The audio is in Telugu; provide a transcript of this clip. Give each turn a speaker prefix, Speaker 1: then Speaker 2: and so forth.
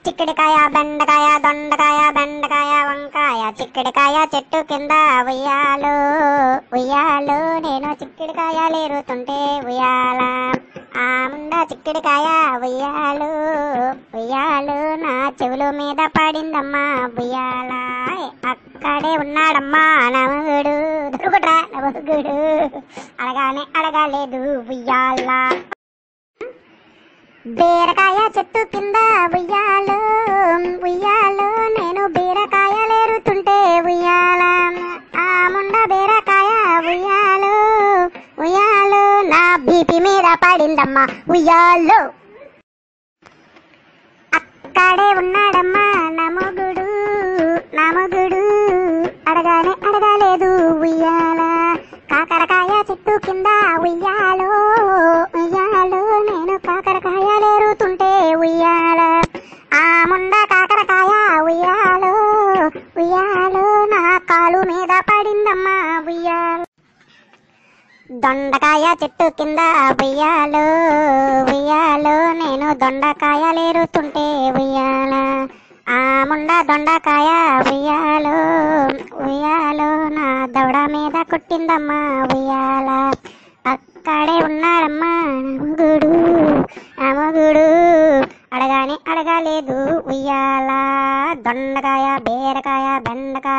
Speaker 1: చిక్కుడుకాయ బెండకాయ దొండకాయ బెండకాయ వంకాయ చిక్కుడుకాయ చెట్టు కింద ఉయ్యాలు ఉయ్యాలు నేను చిక్కుడుకాయలు ఏరుతుంటే ఉయ్యాల ఆ ముండ చిక్కుడుకాయ ఉయ్యాలు ఉయ్యాలు నా చెవుల మీద పడిందమ్మా ఉయ్యాల అక్కడే ఉన్నాడమ్మా నమగుడు దొరుకుట్రా నమగుడు అడగానే అడగలేదు ఉయ్యాల బీరకాయ చెట్టు కింద ఉయ్యాలు ఉయ్యాలు నేను బీరకాయలు ఏరుతుంటే ఉయ్యాల ఆ ముండ బీరకాయ ఉయ్యాలు ఉయ్యాలు నా బీపీ మీద పడిందమ్మా ఉయ్యాలు అక్కడే ఉన్నాడమ్మా నమగుడు నమగుడు అడగానే అడగలేదు ఉయ్యాల కాకరకాయ చెట్టు కింద ఉయ్యాలు ఉయ్యాలు నేను కాకరకాయలు ఏరుతుంటే ఉయ్యాల ఆ ముండ కాకరకాయ ఉయ్యాలు ఉయ్యాలు నా కాలు మీద పడిందమ్మా ఉయ్యాల దొండకాయ చెట్టు కింద ఉయ్యాలు ఉయ్యాలు నేను దొండకాయలు ఏరుతుంటే ఉయ్యాల ఆ ముండ దొండకాయ ఉయ్యాలు ఉయ్యాలు నా దవడ మీద కొట్టిందమ్మా ఉయ్యాల అక్కడే ఉన్నాడమ్మా నమగుడు నమగుడు అడగానే అడగలేదు ఉయ్యాల దొండకాయ బీరకాయ బెండకాయ